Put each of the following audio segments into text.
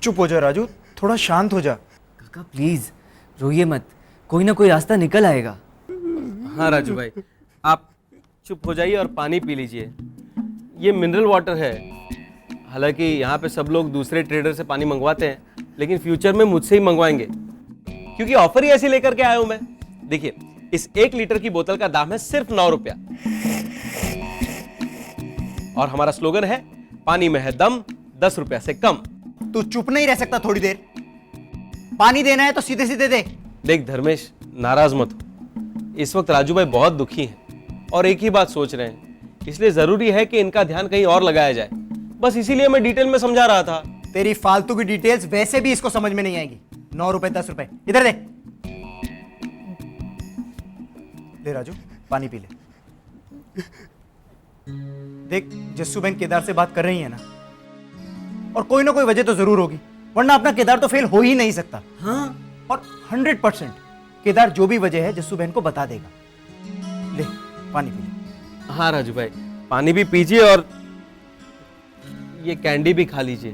चुप हो जा राजू, थोड़ा शांत हो जा। काका प्लीज रोइए मत, कोई ना कोई रास्ता निकल आएगा। हाँ राजू भाई, आप चुप हो जाइए और पानी पी लीजिए। ये मिनरल वाटर है। हालांकि यहाँ पे सब लोग दूसरे ट्रेडर से पानी मंगवाते हैं, लेकिन फ्यूचर में मुझसे ही मंगवाएंगे, क्योंकि ऑफर ही ऐसी लेकर के आया हूं मैं। देखिए, इस 1 लीटर की बोतल का दाम है सिर्फ 9 रुपया। और हमारा स्लोगन है, पानी में है दम, 10 रुपया से कम। तू चुप नहीं रह सकता थोड़ी देर? पानी देना है तो सीधे सीधे दे। देख धर्मेश, नाराज मत हो। इस वक्त राजू भाई बहुत दुखी हैं और एक ही बात सोच रहे हैं, इसलिए जरूरी है कि इनका ध्यान कहीं और लगाया जाए। बस इसीलिए मैं डिटेल में समझा रहा था। तेरी फालतू की डिटेल्स वैसे भी इसको समझ में नहीं आएगी। 9 रुपए 10 रुपए, इधर दे। ले राजू, पानी पी ले। देख, जस्सू बहन केदार से बात कर रही है ना, और कोई ना कोई वजह तो जरूर होगी, वरना अपना केदार तो फेल हो ही नहीं सकता। हाँ, और 100% केदार जो भी वजह है जस्सू बहन को बता देगा। ले पानी पी ले। हाँ राजू भाई, पानी भी पीजिए और ये कैंडी भी खा लीजिए।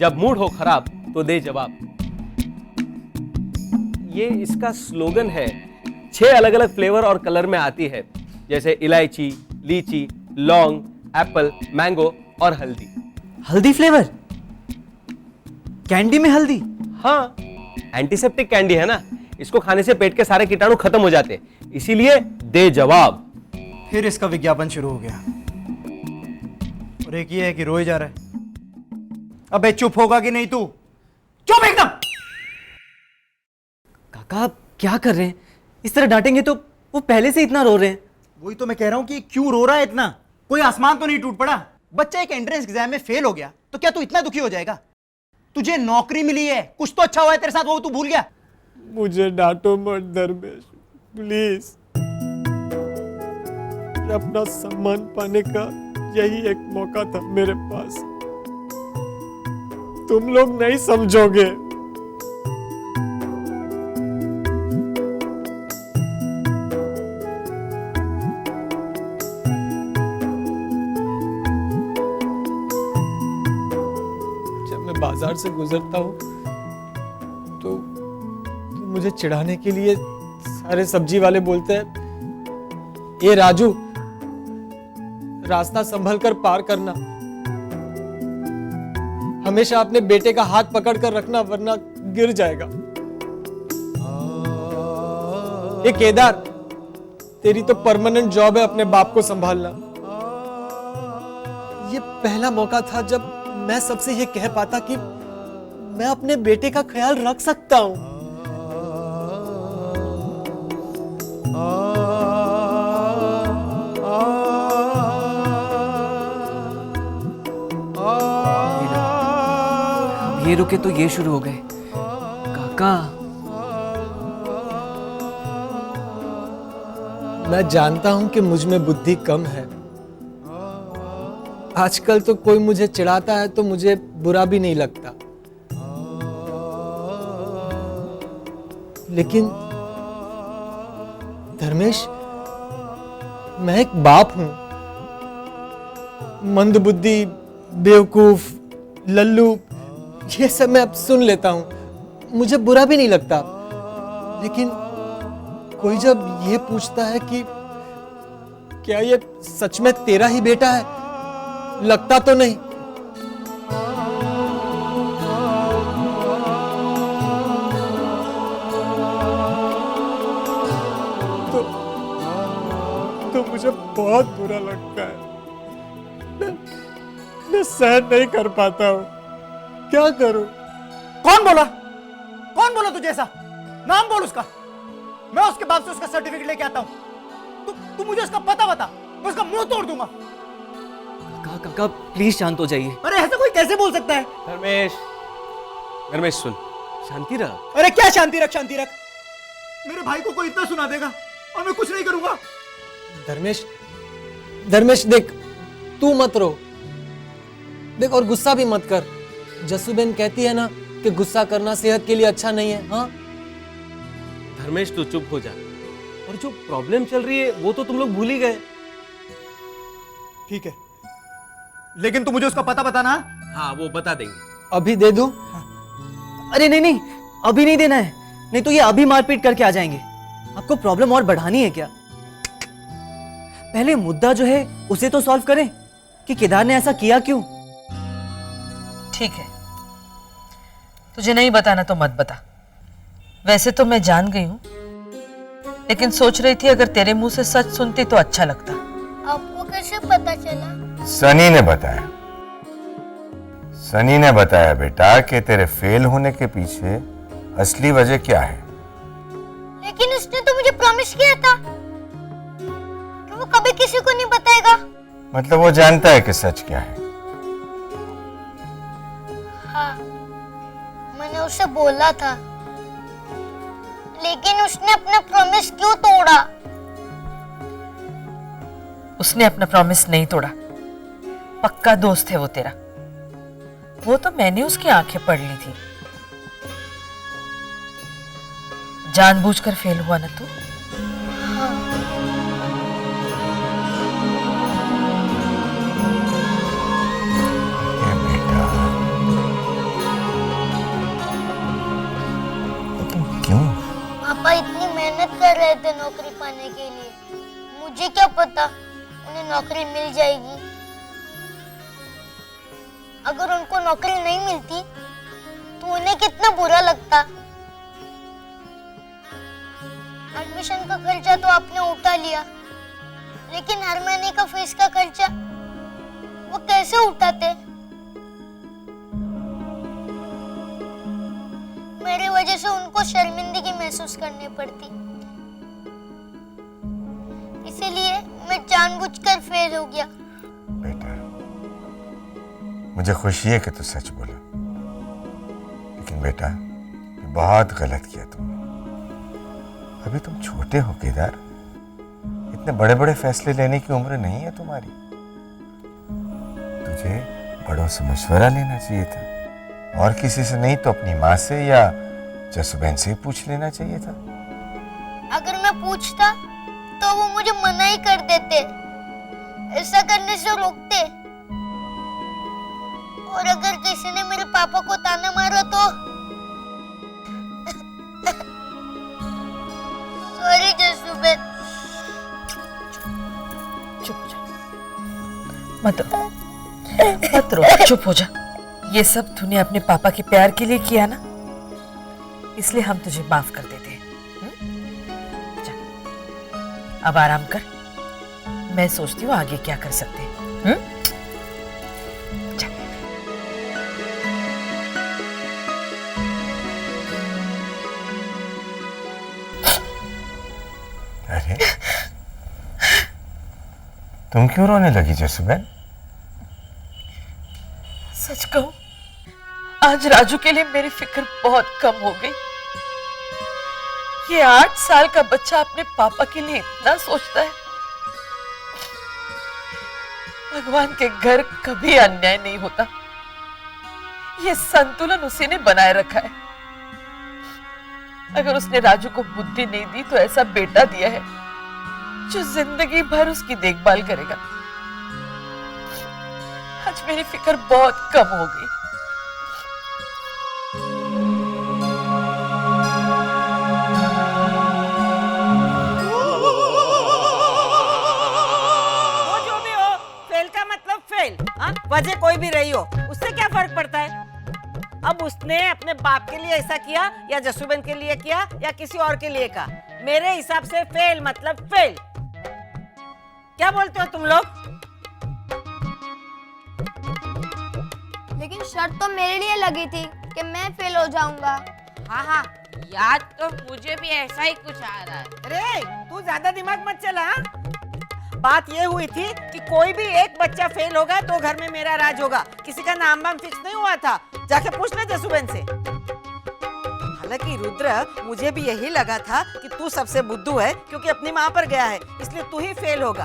जब मूड हो खराब तो दे जवाब, ये इसका स्लोगन है। 6 अलग अलग फ्लेवर और कलर में आती है, जैसे इलायची, लीची, लौंग, एप्पल, मैंगो और हल्दी। हल्दी फ्लेवर? कैंडी में हल्दी? हाँ, एंटीसेप्टिक कैंडी है ना, इसको खाने से पेट के सारे कीटाणु खत्म हो जाते हैं, इसीलिए दे जवाब। फिर इसका विज्ञापन शुरू हो गया, और एक ये है कि रोए जा रहा है। अबे चुप होगा कि नहीं तू? चुप एकदम। काका आप क्या कर रहे हैं? इस तरह डांटेंगे तो वो पहले से इतना रो रहे हैं। वही तो मैं कह रहा हूं कि क्यों रो रहा है इतना? कोई आसमान तो नहीं टूट पड़ा? बच्चा एक एंट्रेंस एग्जाम में फेल हो गया तो क्या तू इतना दुखी हो जाएगा? तुझे नौकरी मिली है, कुछ तो अच्छा हुआ है तेरे साथ, वो तू भूल गया? मुझे डांटो मत धर्मेश, प्लीज। अपना सम्मान पाने का यही एक मौका था मेरे पास। तुम लोग नहीं समझोगे। जब मैं बाजार से गुजरता हूं तो मुझे चिढ़ाने के लिए सारे सब्जी वाले बोलते हैं, ए राजू, रास्ता संभल कर पार करना, हमेशा अपने बेटे का हाथ पकड़ कर रखना वरना गिर जाएगा। ये केदार, तेरी तो परमानेंट जॉब है अपने बाप को संभालना। ये पहला मौका था जब मैं सबसे ये कह पाता कि मैं अपने बेटे का ख्याल रख सकता हूं। ये रुके तो ये शुरू हो गए। काका, मैं जानता हूं कि मुझ में बुद्धि कम है। आजकल तो कोई मुझे चिढ़ाता है तो मुझे बुरा भी नहीं लगता, लेकिन धर्मेश, मैं एक बाप हूं। मंदबुद्धि, बेवकूफ, लल्लू, ये सब मैं अब सुन लेता हूं, मुझे बुरा भी नहीं लगता। लेकिन कोई जब ये पूछता है कि क्या ये सच में तेरा ही बेटा है, लगता तो नहीं, तो मुझे बहुत बुरा लगता है। मैं सहन नहीं कर पाता हूं, क्या करूं? कौन बोला? कौन बोला तुझे ऐसा? नाम बोल उसका, मैं उसके बाप से उसका सर्टिफिकेट लेके आता हूं। तू मुझे उसका पता बता, मैं उसका मुंह तोड़ दूंगा। काका काका प्लीज शांत हो जाइए। अरे ऐसा कोई कैसे बोल सकता है? धर्मेश, धर्मेश सुन, शांति रह। अरे क्या शांति रख, शांति रख? मेरे भाई को कोई इतना सुना देगा और मैं कुछ नहीं करूंगा। धर्मेश, धर्मेश देख, तू मत रो, देख, और गुस्सा भी मत कर। जस्सूबेन कहती है ना कि गुस्सा करना सेहत के लिए अच्छा नहीं है। हाँ धर्मेश तू चुप हो जा, और जो प्रॉब्लम चल रही है वो तो तुम लोग भूल ही गए। ठीक है, लेकिन तू मुझे उसका पता बताना। हाँ वो बता देंगे। अभी दे दूं? अरे नहीं नहीं, अभी नहीं देना है, नहीं तो ये अभी मारपीट करके आ जाएंगे। आपको प्रॉब्लम और बढ़ानी है क्या? पहले मुद्दा जो है उसे तो सॉल्व करें कि केदार ने ऐसा किया क्यों। ठीक है, तुझे नहीं बताना तो मत बता। वैसे तो मैं जान गई हूं, लेकिन सोच रही थी अगर तेरे मुंह से सच सुनती तो अच्छा लगता। आपको कैसे पता चला? सनी ने बताया। सनी ने बताया बेटा कि तेरे फेल होने के पीछे असली वजह क्या है। लेकिन उसने तो मुझे प्रॉमिस किया था कि वो कभी किसी को नहीं बताएगा। मतलब वो जानता है कि सच क्या है। हाँ, मैंने उसे बोला था, लेकिन उसने अपना प्रॉमिस क्यों तोड़ा? उसने अपना प्रॉमिस नहीं तोड़ा, पक्का दोस्त है वो तेरा। वो तो मैंने उसकी आंखें पढ़ ली थी। जानबूझकर फेल हुआ ना तू? ए बेटा, तुम क्यों? पापा इतनी मेहनत कर रहे थे नौकरी पाने के लिए, मुझे क्या पता उन्हें नौकरी मिल जाएगी। अगर उनको नौकरी नहीं मिलती तो उन्हें कितना बुरा लगता। एडमिशन का खर्चा तो आपने उठा लिया, लेकिन हर महीने का फीस का खर्चा वो कैसे उठाते? मेरी वजह से उनको शर्मिंदगी महसूस करनी पड़ती, इसीलिए मैं जानबूझकर फेल हो गया। बेटा, मुझे खुशी है कि तू सच बोला, लेकिन बेटा ये बहुत गलत किया तुमने। अभी तुम छोटे हो केदार, इतने बड़े बड़े फैसले लेने की उम्र नहीं है तुम्हारी। तुझे बड़ों से मशवरा लेना चाहिए था, और किसी से नहीं तो अपनी माँ से या जसुबैन से ही पूछ लेना चाहिए था। अगर मैं पूछता तो वो मुझे मना ही कर देते, ऐसा करने से रोकते। और अगर किसी ने मेरे पापा को ताना मारा तो सॉरी जसुबैन। चुप हो जा, मत रो, चुप हो जा। ये सब तूने अपने पापा के प्यार के लिए किया ना, इसलिए हम तुझे माफ कर देते हैं। जा, अब आराम कर, मैं सोचती हूँ आगे क्या कर सकते हैं। जा। अरे तुम क्यों रोने लगी जसुबैन? सच कहूं, आज राजू के लिए मेरी फिक्र बहुत कम हो गई। ये 8 साल का बच्चा अपने पापा के लिए इतना सोचता है। भगवान के घर कभी अन्याय नहीं होता, ये संतुलन उसी ने बनाए रखा है। अगर उसने राजू को बुद्धि नहीं दी तो ऐसा बेटा दिया है जो जिंदगी भर उसकी देखभाल करेगा। आज मेरी फिक्र बहुत कम हो गई। वो जो भी हो, फेल का मतलब फेल। हाँ, वजह कोई भी रही हो, उससे क्या फर्क पड़ता है? अब उसने अपने बाप के लिए ऐसा किया या जसुबैन के लिए किया या किसी और के लिए का, मेरे हिसाब से फेल मतलब फेल। क्या बोलते हो तुम लोग? लेकिन शर्त तो मेरे लिए लगी थी कि मैं फेल हो जाऊंगा। हाँ हाँ, याद तो मुझे भी ऐसा ही कुछ आ रहा है। अरे तू ज्यादा दिमाग मत चला। बात ये हुई थी कि कोई भी एक बच्चा फेल होगा तो घर में मेरा राज होगा। किसी का नाम वाम फिक्स नहीं हुआ था, जाके पूछ ले जसुबैन से। हालांकि रुद्र, मुझे भी यही लगा था कि तू सबसे बुद्धू है, क्योंकि अपनी माँ पर गया है, इसलिए तू ही फेल होगा।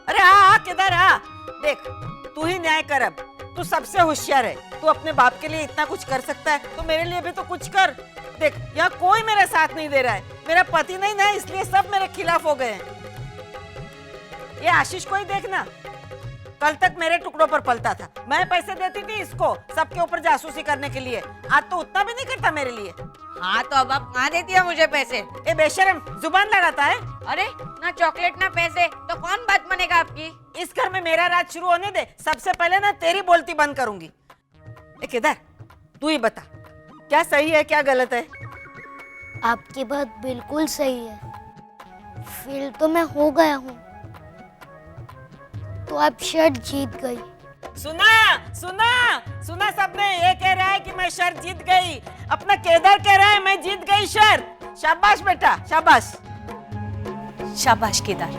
अरे हाँ, किधर आ, देख तू ही न्याय कर। अब तू सबसे होशियार है, तू अपने बाप के लिए इतना कुछ कर सकता है तो मेरे लिए भी तो कुछ कर। देख, यहाँ कोई मेरा साथ नहीं दे रहा है, मेरा पति नहीं ना, इसलिए सब मेरे खिलाफ हो गए हैं। ये आशीष को ही देखना, कल तक मेरे टुकड़ों पर पलता था। मैं पैसे देती थी इसको सबके ऊपर जासूसी करने के लिए। आज तो उतना भी नहीं करता मेरे लिए। हाँ तो अब आप कहाँ देती है मुझे पैसे? ए बेशरम, जुबान लड़ाता है। अरे ना चॉकलेट ना पैसे, तो कौन बात मानेगा आपकी? इस घर में मेरा राज शुरू होने दे, सबसे पहले ना तेरी बोलती बंद करूंगी। ए केदार, तू ही बता, क्या सही है क्या गलत है? आपकी बात बिल्कुल सही है। फेल तो मैं हो गया हूँ, तो आप शर्त जीत गई। सुना सुना सुना सबने, ये कह रहा है कि मैं शर्त जीत गई। अपना केदार कह रहा है मैं जीत गई शर्त। शाबाश बेटा, शाबाश। शाबाश केदार।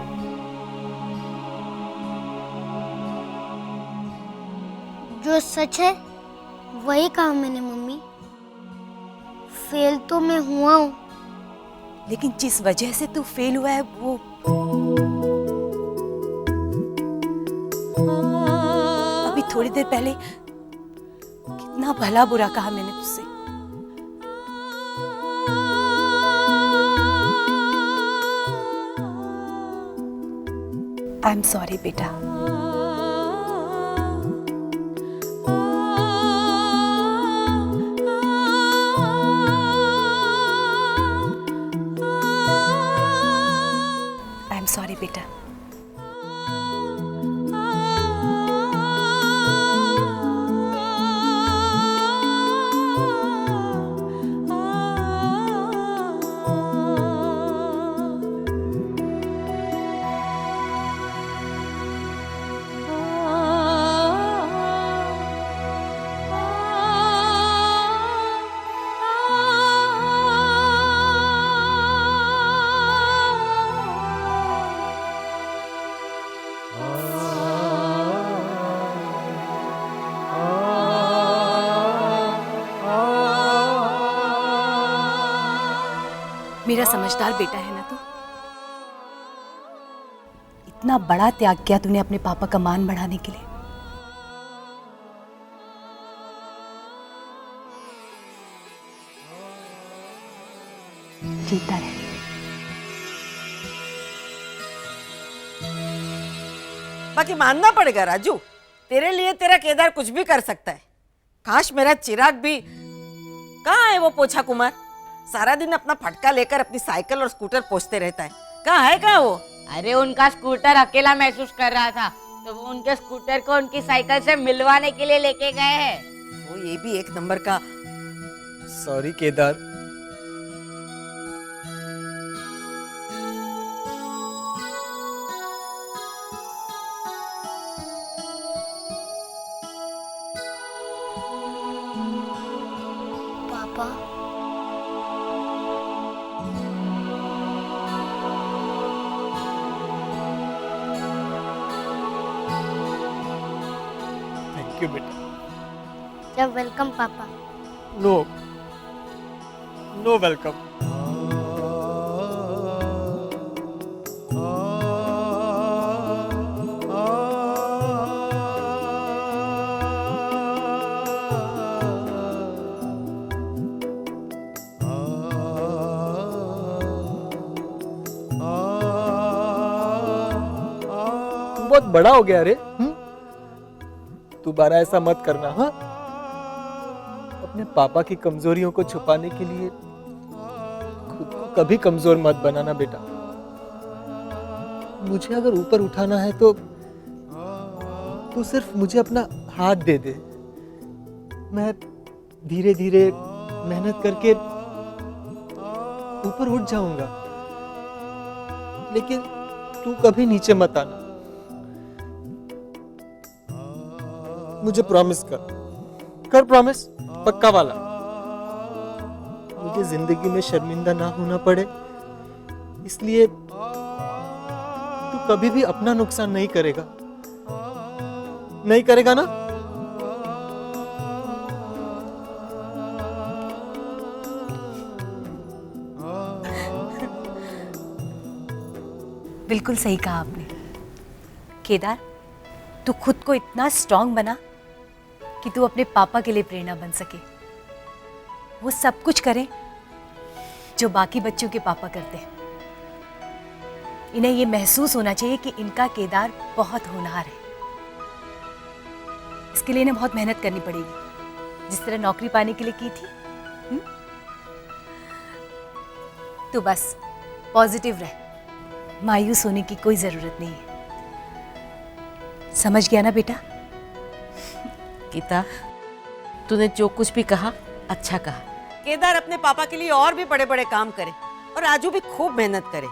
जो सच है वही कहा मैंने मम्मी। फेल तो मैं हुआ हूँ, लेकिन जिस वजह से तू फेल हुआ है वो अभी थोड़ी देर पहले कितना भला बुरा कहा मैंने तुझसे। आई एम सॉरी बेटा। आई एम सॉरी बेटा। मेरा समझदार बेटा है ना तू। इतना बड़ा त्याग किया तूने अपने पापा का मान बढ़ाने के लिए। जीता रहे। बाकी मानना पड़ेगा राजू, तेरे लिए तेरा केदार कुछ भी कर सकता है। काश मेरा चिराग भी। कहाँ है वो पोछा कुमार? सारा दिन अपना फटका लेकर अपनी साइकिल और स्कूटर पोंछते रहता है। कहाँ वो? अरे उनका स्कूटर अकेला महसूस कर रहा था, तो वो उनके स्कूटर को उनकी साइकिल से मिलवाने के लिए लेके गए हैं। वो ये भी एक नंबर का। सॉरी केदार। पापा, थैंक यू बेटा। क्या वेलकम पापा। No no welcome. बहुत बड़ा हो गया रे। दोबारा ऐसा मत करना। हाँ, अपने पापा की कमजोरियों को छुपाने के लिए खुद को कभी कमजोर मत बनाना बेटा। मुझे अगर ऊपर उठाना है तो सिर्फ मुझे अपना हाथ दे दे। मैं धीरे धीरे मेहनत करके ऊपर उठ जाऊंगा, लेकिन तू कभी नीचे मत आना। मुझे प्रॉमिस कर प्रॉमिस, पक्का वाला। मुझे जिंदगी में शर्मिंदा ना होना पड़े, इसलिए तू कभी भी अपना नुकसान नहीं करेगा। नहीं करेगा ना? बिल्कुल सही कहा आपने। केदार, तू खुद को इतना स्ट्रांग बना कि तू अपने पापा के लिए प्रेरणा बन सके। वो सब कुछ करें जो बाकी बच्चों के पापा करते हैं। इन्हें ये महसूस होना चाहिए कि इनका केदार बहुत होनहार है। इसके लिए इन्हें बहुत मेहनत करनी पड़ेगी, जिस तरह नौकरी पाने के लिए की थी। तो बस पॉजिटिव रह, मायूस होने की कोई जरूरत नहीं है। समझ गया ना बेटा? गीता, तूने जो कुछ भी कहा अच्छा कहा। केदार अपने पापा के लिए और भी बड़े बड़े काम करे और राजू भी खूब मेहनत करे,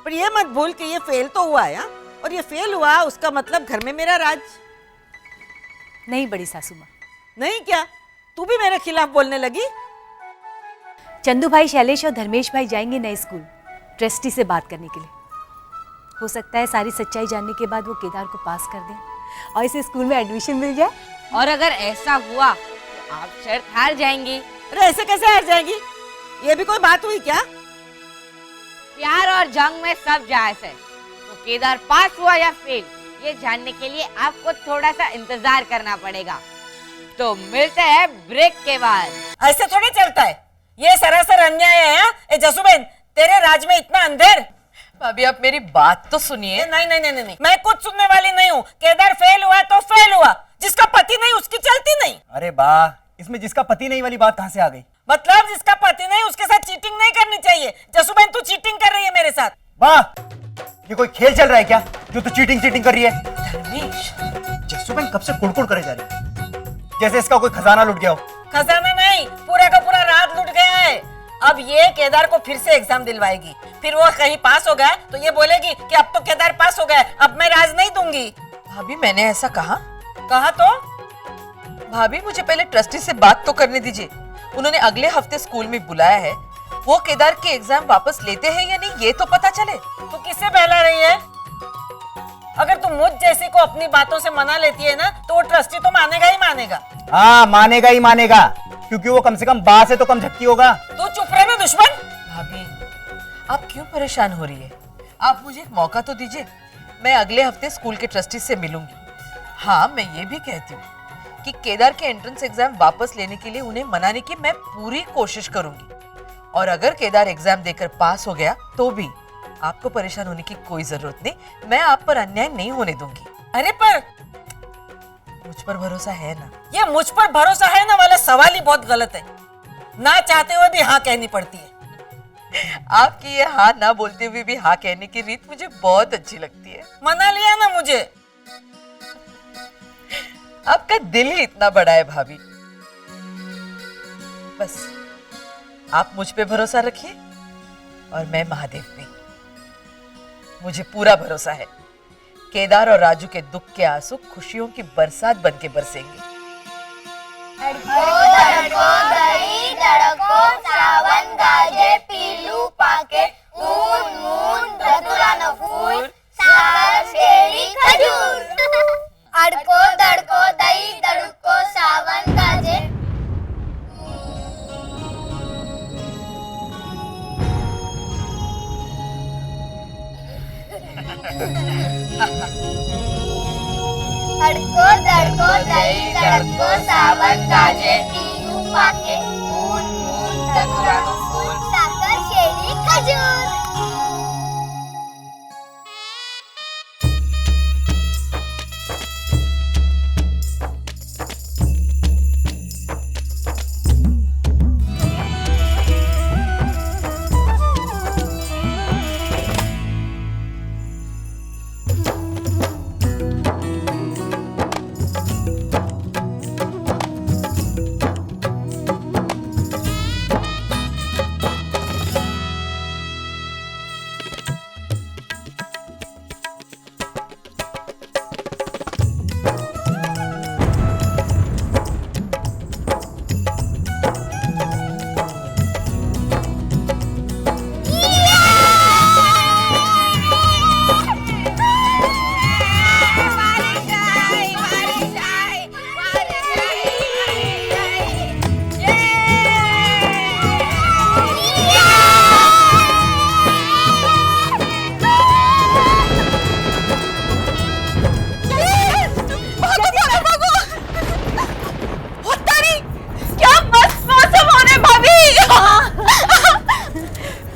पर ये मत भूल कि ये फेल तो हुआ है, और ये फेल हुआ उसका मतलब घर में मेरा राज नहीं बड़ी सासू माँ। नहीं। क्या तू भी मेरे खिलाफ बोलने लगी? चंदू भाई, शैलेश और धर्मेश भाई जाएंगे नए स्कूल ट्रस्टी से बात करने के लिए। हो सकता है सारी सच्चाई जानने के बाद वो केदार को पास कर दें और इसे स्कूल में एडमिशन मिल जाए। और अगर ऐसा हुआ तो आप शर्त हार जाएंगी। अरे ऐसे कैसे हार जाएगी? ये भी कोई बात हुई क्या? प्यार और जंग में सब जायज है। तो केदार पास हुआ या फेल, ये जानने के लिए आपको थोड़ा सा इंतजार करना पड़ेगा। तो मिलते हैं ब्रेक के बाद। ऐसे थोड़ी चलता है, ये सरासर अन्याय है। ए जसूबेन, तेरे राज में इतना अंधेर। भाभी आप मेरी बात तो सुनिए। नहीं नहीं नहीं नहीं, मैं कुछ सुनने वाली नहीं हूँ। केदार फेल हुआ तो फेल हुआ, जिसका पति नहीं उसकी चलती नहीं। अरे वाह, इसमें जिसका पति नहीं वाली बात कहाँ से आ गई? मतलब जिसका पति नहीं उसके साथ चीटिंग नहीं करनी चाहिए। जसूबेन तू चीटिंग कर रही है मेरे साथ। वाह, ये कोई खेल चल रहा है क्या जो तू चीटिंग कर रही है? धर्मेश, जसूबेन कब से कुड़कुड़ करे जा रही है, जैसे इसका कोई खजाना लुट गया हो। खजाना नहीं, पूरा का पूरा राज लुट गया है। अब ये केदार को फिर से एग्जाम दिलवाएगी, फिर वो कहीं पास हो गया तो ये बोलेगी कि अब तो केदार पास हो गया, अब मैं राज नहीं दूंगी। भाभी मैंने ऐसा कहा? तो भाभी मुझे पहले ट्रस्टी से बात तो करने दीजिए। उन्होंने अगले हफ्ते स्कूल में बुलाया है, वो केदार के एग्जाम वापस लेते हैं या नहीं ये तो पता चले। तू किससे बहला रही है? अगर तू मुझ जैसी को अपनी बातों से मना लेती है ना तो वो ट्रस्टी तो मानेगा ही मानेगा। हाँ, मानेगा ही मानेगा, क्योंकि वो कम से कम बा से तो कम झक्की होगा। तू चुप रहना दुश्मन। भाभी आप क्यों परेशान हो रही है? आप मुझे एक मौका तो दीजिए, मैं अगले हफ्ते स्कूल के ट्रस्टी से मिलूंगी। हाँ, मैं ये भी कहती हूँ कि केदार के एंट्रेंस एग्जाम वापस लेने के लिए उन्हें मनाने की मैं पूरी कोशिश करूंगी, और अगर केदार एग्जाम देकर पास हो गया तो भी आपको परेशान होने की कोई जरूरत नहीं, मैं आप पर अन्याय नहीं होने दूंगी। अरे पर मुझ पर भरोसा है ना? ये मुझ पर भरोसा है ना वाला सवाल ही बहुत गलत है। ना चाहते हुए भी हाँ कहनी पड़ती है। आपकी ये हाँ ना बोलते हुए भी हाँ कहने की रीत मुझे बहुत अच्छी लगती है। मना लिया ना मुझे। आपका दिल ही इतना बड़ा है भाभी। बस आप मुझ पे भरोसा रखिए और मैं महादेव पे। मुझे पूरा भरोसा है केदार और राजू के दुख के आंसू खुशियों की बरसात बन के बरसेंगे। धड़को सावन गाजे पीलू पाके ऊन मून धतुरा न फूल सागर शेरी खजूर। अड़को दड़को दही दड़को सावन गाजे। अड़को दड़को दही दड़को सावन गाजे पीलू पाके ऊन मून धतुरा न फूल सागर शेरी खजूर।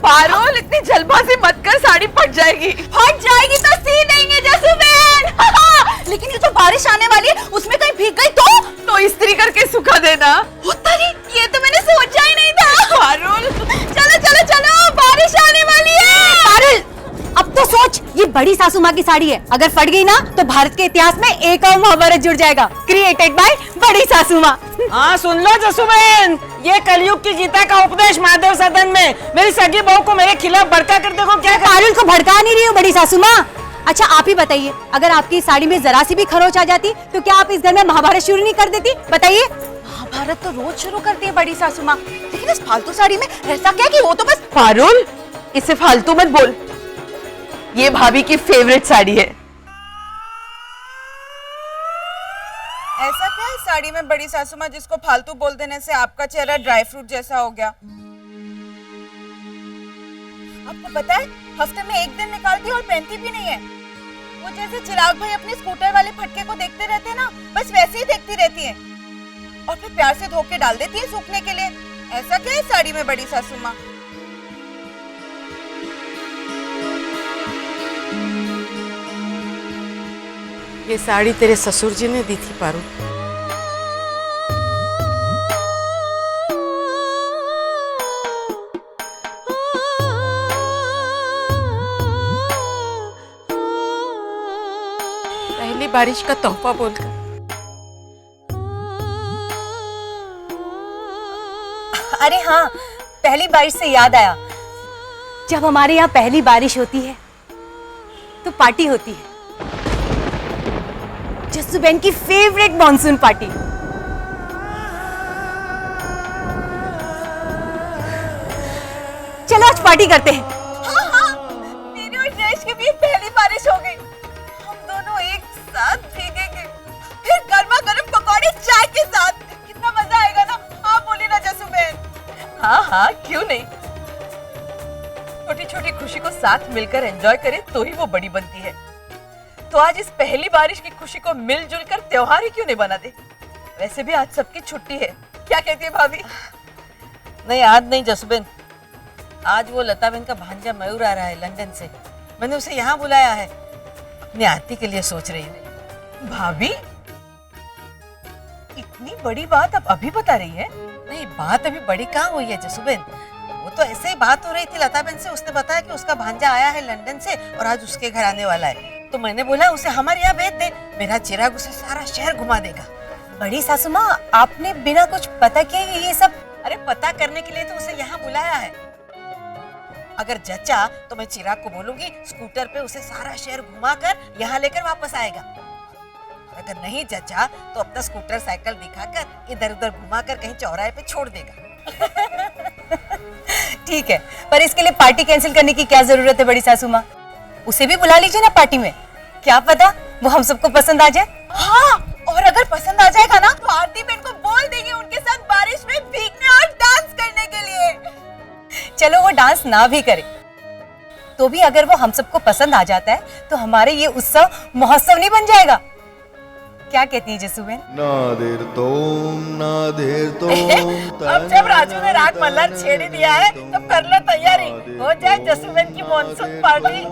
पारुल इतनी जल्दबाजी मत कर, साड़ी फट जाएगी। फट जाएगी तो सी देंगे जसूबेन। लेकिन ये तो बारिश आने वाली है, उसमें कहीं भीग गई तो इस्त्री करके सुखा देना। ये तो मैंने सोचा ही नहीं था। पारुल चलो चलो चलो, बारिश आने वाली है। पारुल अब तो सोच, ये बड़ी सासू माँ की साड़ी है, अगर फट गई ना तो भारत के इतिहास में एक और महाभारत जुड़ जाएगा। क्रिएटेड बाय बड़ी सासू माँ। हाँ सुन लो जसुबेन, ये कलयुग की गीता का उपदेश महादेव सदन में मेरी सगी बहू को मेरे खिलाफ भड़का कर देखो क्या कर... पारुल को भड़का नहीं रही हो बड़ी सासू माँ। अच्छा आप ही बताइए, अगर आपकी साड़ी में जरा सी भी खरोच आ जाती तो क्या आप इस घर में महाभारत शुरू नहीं कर देती? बताइए। महाभारत तो रोज शुरू करती है बड़ी सासू माँ, लेकिन इस फालतू साड़ी में ऐसा क्या कि वो तो बस। पारुल इसे फालतू मत बोल, ये भाभी की फेवरेट साड़ी है। ऐसा क्या है साड़ी में बड़ी सासू माँ जिसको फालतू बोल देने से आपका चेहरा ड्राई फ्रूट जैसा हो गया? आपको पता है हफ्ते में एक दिन निकालती और पहनती भी नहीं है। वो जैसे चिराग भाई अपने स्कूटर वाले फटके को देखते रहते हैं ना, बस वैसे ही देखती रहती है और फिर प्यार से धो के डाल देती है सूखने के लिए। ऐसा क्या है साड़ी में बड़ी सासू माँ? ये साड़ी तेरे ससुर जी ने दी थी पारुल। पहली बारिश का तोहफा बोलकर। अरे हाँ, पहली बारिश से याद आया, जब हमारे यहाँ पहली बारिश होती है तो पार्टी होती है, जस्सू बहन की फेवरेट मॉनसून पार्टी। चलो आज पार्टी करते हैं। हाँ हाँ, मेरी और जयेश की भी पहली बारिश हो गई। हम दोनों एक साथ भीगेंगे, फिर गर्मा गर्म पकौड़े चाय के साथ। कितना मजा आएगा ना। हाँ बोली ना जस्सू बहन। हाँ हाँ क्यों नहीं, छोटी छोटी खुशी को साथ मिलकर एंजॉय करें तो ही वो बड़ी बनती है। तो आज इस पहली बारिश की खुशी को मिलजुल कर त्योहार ही क्यों नहीं बना दे? वैसे भी आज सबकी छुट्टी है, क्या कहती है भाभी? नहीं आज नहीं जसबेन, आज वो लता बहन का भांजा मयूर आ रहा है लंदन से। मैंने उसे यहाँ बुलाया है, अपनी आरती के लिए सोच रही हूँ। भाभी इतनी बड़ी बात अब अभी बता रही है? नहीं बात अभी बड़ी कहाँ हुई है जसुबेन, वो तो ऐसे ही बात हो रही थी लता बहन से। उसने बताया कि उसका भांजा आया है लंदन से और आज उसके घर आने वाला है। तो मैंने बोला उसे हमारे यहाँ भेज दे, मेरा चिराग उसे सारा शहर घुमा देगा। बड़ी सासू माँ, आपने बिना कुछ पता किए ये सब? अरे पता करने के लिए तो उसे यहाँ बुलाया है। अगर जचा तो मैं चिराग को बोलूंगी स्कूटर पे उसे सारा शहर घुमाकर यहाँ लेकर वापस आएगा। अगर नहीं जचा तो अपना स्कूटर साइकिल दिखाकर इधर उधर घुमाकर कहीं चौराहे पे छोड़ देगा। ठीक है, पर इसके लिए पार्टी कैंसिल करने की क्या जरूरत है बड़ी सासू माँ? उसे भी बुला लीजिए ना पार्टी में, क्या पता वो हम सबको पसंद आ जाए। हाँ, और अगर पसंद आ जाएगा ना तो आरती बहन को बोल देंगे उनके साथ बारिश में भीगने और डांस करने के लिए। चलो वो डांस ना भी करे तो भी अगर वो हम सबको पसंद आ जाता है तो हमारे ये उत्सव महोत्सव नहीं बन जाएगा? क्या कहती है जस्सू बहन? अब जब राजू ने राग मल्हार छेड़ ही दिया है तो कर लो तैयारी, हो जाए जस्सू बहन की मॉनसून पार्टी।